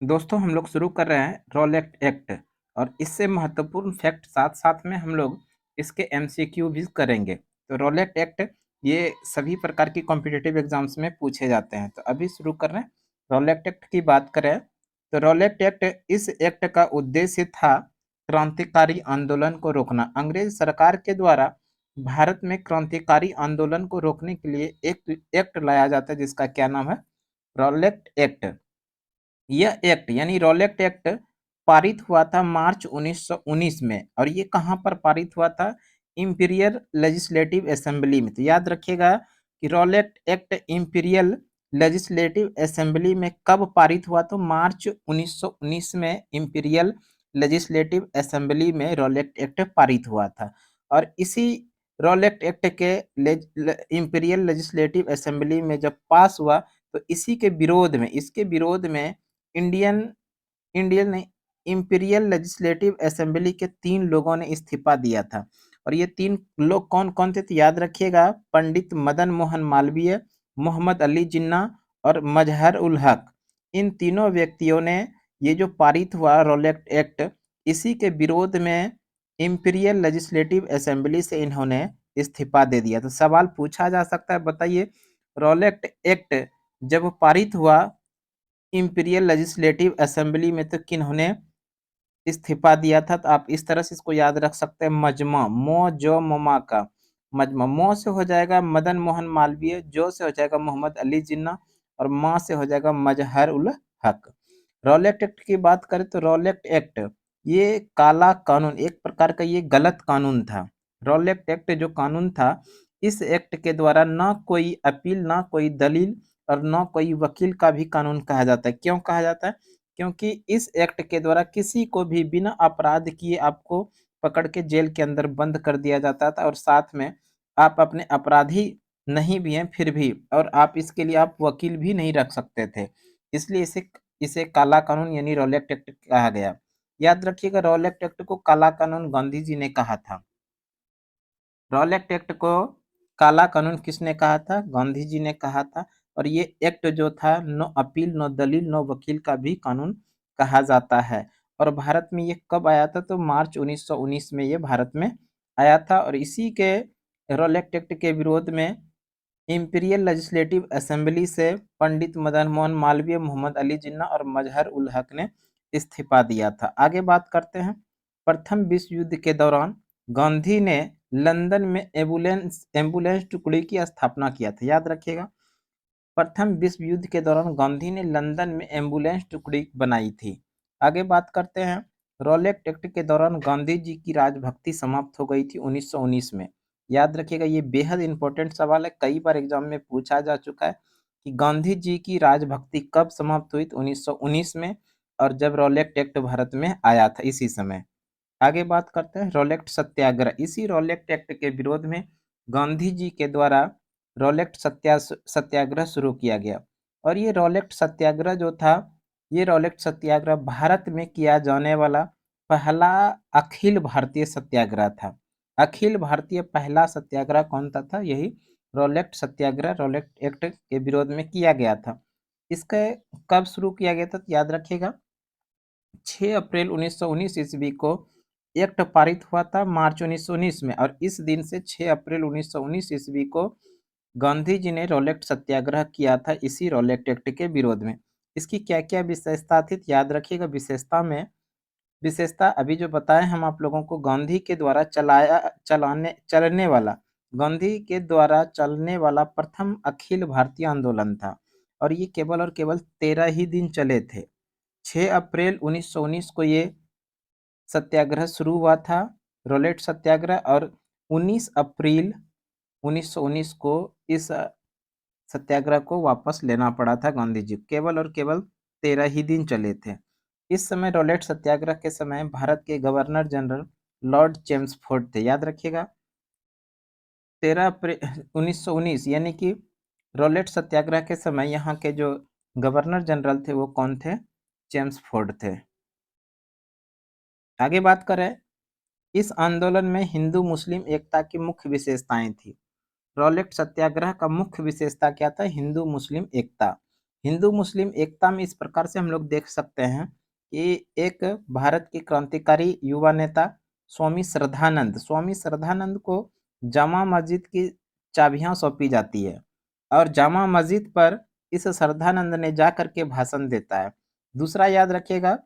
दोस्तों हम लोग शुरू कर रहे हैं रॉलेट एक्ट और इससे महत्वपूर्ण फैक्ट साथ साथ में हम लोग इसके एमसीक्यू भी करेंगे। तो रॉलेट एक्ट ये सभी प्रकार की कॉम्पिटिटिव एग्जाम्स में पूछे जाते हैं। तो अभी शुरू कर रहे हैं। रॉलेट एक्ट की बात करें तो रॉलेट एक्ट, इस एक्ट का उद्देश्य था क्रांतिकारी आंदोलन को रोकना। अंग्रेज सरकार के द्वारा भारत में क्रांतिकारी आंदोलन को रोकने के लिए एक एक्ट लाया जाता है जिसका क्या नाम है, रॉलेट एक्ट। यह एक्ट यानी रॉलेट एक्ट पारित हुआ था मार्च 1919 में। और ये कहाँ पर पारित हुआ था? इंपीरियल लेजिस्लेटिव असेंबली में। तो याद रखिएगा कि Rowlatt act imperial legislative assembly में कब पारित हुआ? तो मार्च 1919 में इंपीरियल लेजिस्लेटिव असेंबली में रॉलेट एक्ट पारित हुआ था। और इसी रॉलेट एक्ट के इंपीरियल लेजिस्लेटिव असेंबली में जब पास हुआ तो इसी के विरोध में, इसके विरोध में इंडियन इंडियन नहीं, इंपीरियल लेजिस्लेटिव असेंबली के 3 लोगों ने इस्तीफा दिया था। और ये 3 लोग कौन कौन थे? तो याद रखिएगा, पंडित मदन मोहन मालवीय, मोहम्मद अली जिन्ना और मजहर उल हक। इन तीनों व्यक्तियों ने ये जो पारित हुआ रॉलेट एक्ट, इसी के विरोध में इंपीरियल लेजिस्लेटिव असेंबली से इन्होंने इस्तीफा दे दिया। तो सवाल पूछा जा सकता है, बताइए रॉलेट एक्ट जब पारित हुआ इंपीरियल लेजिस्लेटिव असेंबली में तो किन्होंने इस्तीफा दिया था? तो आप इस तरह से इसको याद रख सकते हैं, मजमा, मो जो ममा का मजमा। मो से हो जाएगा मदन मोहन मालवीय, जो से हो जाएगा मोहम्मद अली जिन्ना और माँ से हो जाएगा मजहर उल हक। रॉलेट एक्ट की बात करें तो रॉलेट एक्ट ये काला कानून, एक प्रकार का ये गलत कानून था। रॉलेट एक्ट जो कानून था, इस एक्ट के द्वारा ना कोई अपील, ना कोई दलील और ना कोई वकील का भी कानून कहा जाता है। क्यों कहा जाता है? क्योंकि इस एक्ट के द्वारा किसी को भी बिना अपराध किए आपको पकड़ के जेल के अंदर बंद कर दिया जाता था और साथ में आप अपने अपराधी नहीं भी हैं फिर भी, और आप इसके लिए आप वकील भी नहीं रख सकते थे। इसलिए इसे इसे काला कानून यानी रॉलेट एक्ट कहा गया। याद रखिएगा, रॉलेट एक्ट को काला कानून गांधी जी ने कहा था। रॉलेट एक्ट को काला कानून किसने कहा था? गांधी जी ने कहा था। और ये एक्ट जो था, नो अपील, नो दलील, नो वकील का भी कानून कहा जाता है। और भारत में ये कब आया था? तो मार्च 1919 में ये भारत में आया था। और इसी के रॉलेट एक्ट के विरोध में इंपीरियल लेजिस्लेटिव असेंबली से पंडित मदन मोहन मालवीय, मोहम्मद अली जिन्ना और मजहर उल हक ने इस्तीफा दिया था। आगे बात करते हैं। प्रथम विश्व युद्ध के दौरान गांधी ने लंदन में एम्बुलेंस एम्बुलेंस टुकड़ी की स्थापना किया था। याद रखिएगा, प्रथम विश्व युद्ध के दौरान गांधी ने लंदन में एम्बुलेंस टुकड़ी बनाई थी। आगे बात करते हैं। रॉलेट एक्ट के दौरान गांधी जी की राजभक्ति समाप्त हो गई थी 1919 में। याद रखिएगा, ये बेहद इंपॉर्टेंट सवाल है, कई बार एग्जाम में पूछा जा चुका है कि गांधी जी की राजभक्ति कब समाप्त हुई? तो 1919 में, और जब रॉलेट एक्ट भारत में आया था इसी समय। आगे बात करते हैं रॉलेट सत्याग्रह। इसी रॉलेट एक्ट के विरोध में गांधी जी के द्वारा रॉलेट सत्याग्रह शुरू किया गया। और ये रॉलेट सत्याग्रह जो था, ये रॉलेट सत्याग्रह भारत में किया जाने वाला पहला अखिल भारतीय सत्याग्रह था। अखिल भारतीय पहला सत्याग्रह कौन सा था? यही रॉलेट सत्याग्रह रॉलेट एक्ट के विरोध में किया गया था। इसका कब शुरू किया गया था? तो याद रखिएगा, 6 अप्रैल 1919 ईस्वी को एक्ट पारित हुआ था मार्च 1919 में। और इस दिन से 6 अप्रैल 1919 ईस्वी को गांधी जी ने रॉलेट सत्याग्रह किया था इसी रॉलेट एक्ट के विरोध में। इसकी क्या क्या विशेषता थी? तो याद रखिएगा, विशेषता अभी जो बताए हम आप लोगों को, गांधी के द्वारा चलने वाला प्रथम अखिल भारतीय आंदोलन था। और ये केवल और केवल 13 ही दिन चले थे। 6 अप्रैल 1919 को ये सत्याग्रह शुरू हुआ था, रॉलेट सत्याग्रह। और 19 अप्रैल 1919 को इस सत्याग्रह को वापस लेना पड़ा था गांधी जी। केवल और केवल 13 ही दिन चले थे। इस समय रॉलेट सत्याग्रह के समय भारत के गवर्नर जनरल लॉर्ड चेम्सफोर्ड थे। याद रखिएगा, 13 अप्रैल 1919 यानी कि रॉलेट सत्याग्रह के समय यहाँ के जो गवर्नर जनरल थे वो कौन थे? चेम्सफोर्ड थे। आगे बात करें, इस आंदोलन में हिंदू मुस्लिम एकता की मुख्य विशेषताएं थी। रॉलेट सत्याग्रह का मुख्य विशेषता क्या था? हिंदू मुस्लिम एकता। हिंदू मुस्लिम एकता में इस प्रकार से हम लोग देख सकते हैं कि एक भारत के क्रांतिकारी युवा नेता स्वामी श्रद्धानंद को जामा मस्जिद की चाबियां सौंपी जाती है और जामा मस्जिद पर इस श्रद्धानंद ने जा करके भाषण देता है। दूसरा याद रखिएगा,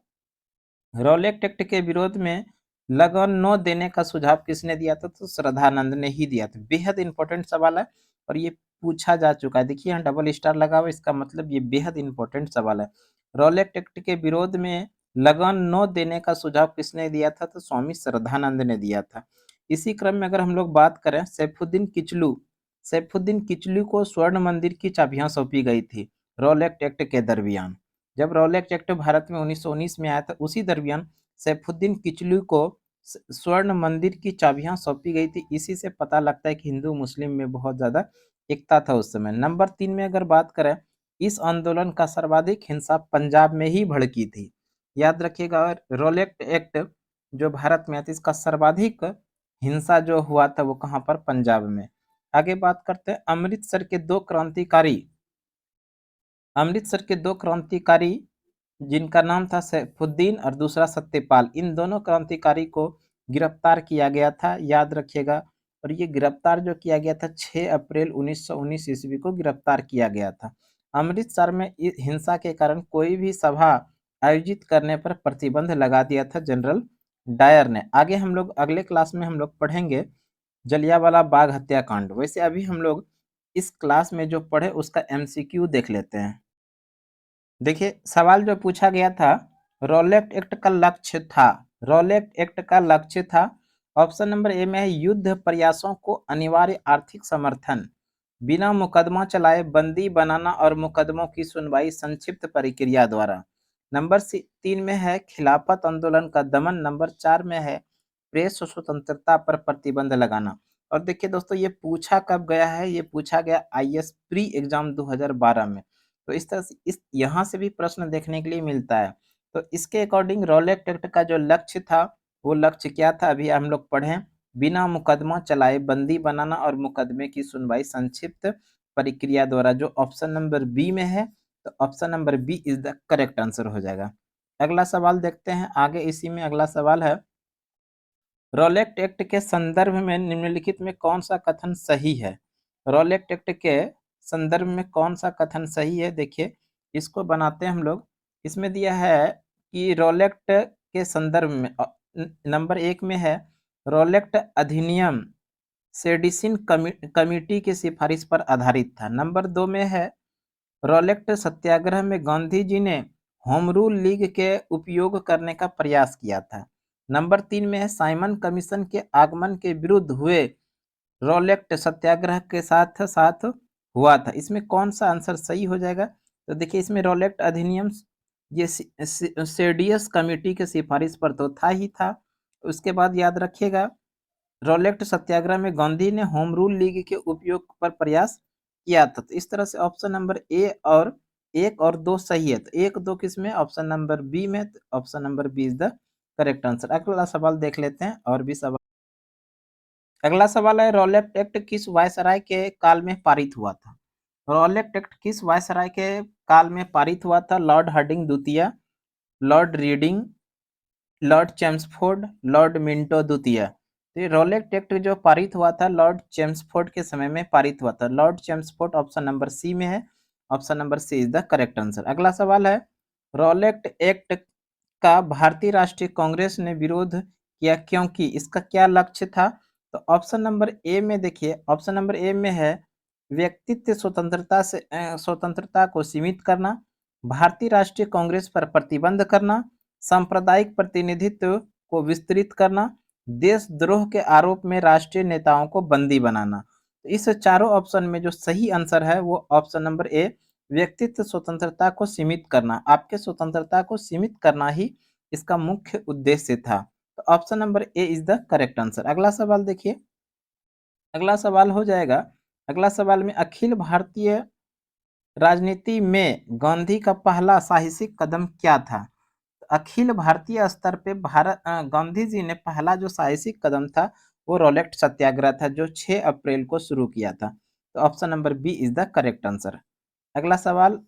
रॉलेट एक्ट के विरोध में लगन नो देने का सुझाव किसने दिया था? तो श्रद्धानंद ने ही दिया था। बेहद इंपॉर्टेंट सवाल है और ये पूछा जा चुका है। देखिए यहाँ डबल स्टार लगा हुआ, इसका मतलब ये बेहद इंपॉर्टेंट सवाल है। रॉलेट एक्ट के विरोध में लगन नो देने का सुझाव किसने दिया था? तो स्वामी श्रद्धानंद ने दिया था। इसी क्रम में अगर हम लोग बात करें, सैफुद्दीन किचलू को स्वर्ण मंदिर की चाबियां सौंपी गई थी रॉलेट एक्ट के दरमियान। जब रॉलेट एक्ट भारत में 1919 में आया था, उसी दरमियान सैफुद्दीन किचलू को स्वर्ण मंदिर की चाबियां सौंपी गई थी। इसी से पता लगता है कि हिंदू मुस्लिम में बहुत ज्यादा एकता था उस समय। नंबर 3 में अगर बात करें, इस आंदोलन का सर्वाधिक हिंसा पंजाब में ही भड़की थी। याद रखिएगा, रॉलेट एक्ट जो भारत में आया था, इसका सर्वाधिक हिंसा जो हुआ था वो कहाँ पर? पंजाब में। आगे बात करते हैं, अमृतसर के दो क्रांतिकारी जिनका नाम था सैफुद्दीन और दूसरा सत्यपाल, इन दोनों क्रांतिकारी को गिरफ्तार किया गया था। याद रखिएगा, और ये गिरफ्तार जो किया गया था 6 अप्रैल 1919 ईस्वी को गिरफ्तार किया गया था। अमृतसर में हिंसा के कारण कोई भी सभा आयोजित करने पर प्रतिबंध लगा दिया था जनरल डायर ने। आगे हम लोग अगले क्लास में हम लोग पढ़ेंगे जलियांवाला बाग हत्याकांड। वैसे अभी हम लोग इस क्लास में जो पढ़े उसका एमसीक्यू देख लेते हैं। देखिए सवाल जो पूछा गया था, रॉलेट एक्ट का लक्ष्य था रॉलेट एक्ट का लक्ष्य था ऑप्शन नंबर ए में है युद्ध प्रयासों को अनिवार्य आर्थिक समर्थन, बिना मुकदमा चलाए बंदी बनाना और मुकदमों की सुनवाई संक्षिप्त प्रक्रिया द्वारा। नंबर 3 में है खिलाफत आंदोलन का दमन। नंबर 4 में है प्रेस स्वतंत्रता पर प्रतिबंध लगाना। और देखिए दोस्तों, ये पूछा कब गया है? ये पूछा गया आईएएस प्री एग्जाम 2012 में। तो इस तरह से इस यहाँ से भी प्रश्न देखने के लिए मिलता है। तो इसके अकॉर्डिंग रॉलेट एक्ट का जो लक्ष्य था, वो लक्ष्य क्या था? अभी हम लोग पढ़ें, बिना मुकदमा चलाए बंदी बनाना और मुकदमे की सुनवाई संक्षिप्त प्रक्रिया द्वारा, जो ऑप्शन नंबर बी में है। तो option number B is the correct answer हो जाएगा। अगला सवाल देखते हैं आगे। इसी में अगला सवाल है, रॉलेट एक्ट के संदर्भ में निम्नलिखित में कौन सा कथन सही है? रॉलेट एक्ट के संदर्भ में कौन सा कथन सही है? देखिए इसको बनाते हैं हम लोग। इसमें दिया है कि रॉलेट के संदर्भ में नंबर 1 में है रॉलेट अधिनियम सेडिशन कमिटी की सिफारिश पर आधारित था। नंबर 2 में है रॉलेट सत्याग्रह में गांधी जी ने होम रूल लीग के उपयोग करने का प्रयास किया था। नंबर 3 में है साइमन कमीशन के आगमन के विरुद्ध हुए रॉलेट सत्याग्रह के साथ साथ हुआ था। इसमें कौन सा आंसर सही हो जाएगा? तो देखिए इसमें रॉलेट अधिनियम ये सेडियस कमेटी के सिफारिश पर तो था ही था। उसके बाद याद रखिएगा, रॉलेट सत्याग्रह में गांधी ने होम रूल लीग के उपयोग पर प्रयास किया था। तो इस तरह से ऑप्शन नंबर ए और 1 और 2 सही है। तो 1 2 किस में? ऑप्शन नंबर बी में। तो option number B is the correct answer. अगला सवाल देख लेते हैं और भी सवाल। अगला सवाल है, रॉलेट एक्ट किस वायसराय के काल में पारित हुआ था? रॉलेट एक्ट किस वायसराय के काल में पारित हुआ था? लॉर्ड हार्डिंग द्वितीय, Lord reading, Lord Chelmsford, Lord Minto द्वितीय। तो ये रॉलेट एक्ट जो पारित हुआ था लॉर्ड चेम्सफोर्ड के समय में पारित हुआ था। Lord Chelmsford option number C में है। Option number C is the correct answer. अगला सवाल है, रॉलेट एक्ट का भारतीय राष्ट्रीय कांग्रेस ने विरोध किया क्योंकि? इसका क्या लक्ष्य था? तो ऑप्शन नंबर ए में देखिए, ऑप्शन नंबर ए में है व्यक्तित्व स्वतंत्रता को सीमित करना, भारतीय राष्ट्रीय कांग्रेस पर प्रतिबंध करना, सांप्रदायिक प्रतिनिधित्व को विस्तृत करना, देशद्रोह के आरोप में राष्ट्रीय नेताओं को बंदी बनाना। तो इस चारों ऑप्शन में जो सही आंसर है वो ऑप्शन नंबर ए, व्यक्तित्व स्वतंत्रता को सीमित करना। आपके स्वतंत्रता को सीमित करना ही इसका मुख्य उद्देश्य था। तो option number A is the correct answer. अगला सवाल देखिए, अगला सवाल हो जाएगा। अगला सवाल में, अखिल भारतीय राजनीति में गांधी का पहला साहसिक कदम क्या था? अखिल भारतीय स्तर पे गांधी जी ने पहला जो साहसिक कदम था वो रॉलेट सत्याग्रह था, जो 6 अप्रैल को शुरू किया था। तो option number B is the correct answer. अगला सवाल,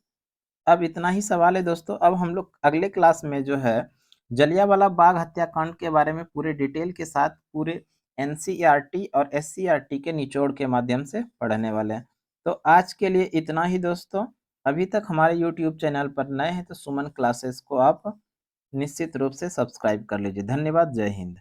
अब इतना ही सवाल है दोस्तों। अब हम लोग अगले क्लास में जो है जलियांवाला बाग हत्याकांड के बारे में पूरे डिटेल के साथ पूरे एनसीईआरटी और एससीईआरटी के निचोड़ के माध्यम से पढ़ने वाले हैं। तो आज के लिए इतना ही दोस्तों। अभी तक हमारे यूट्यूब चैनल पर नए हैं तो सुमन क्लासेस को आप निश्चित रूप से सब्सक्राइब कर लीजिए। धन्यवाद। जय हिंद।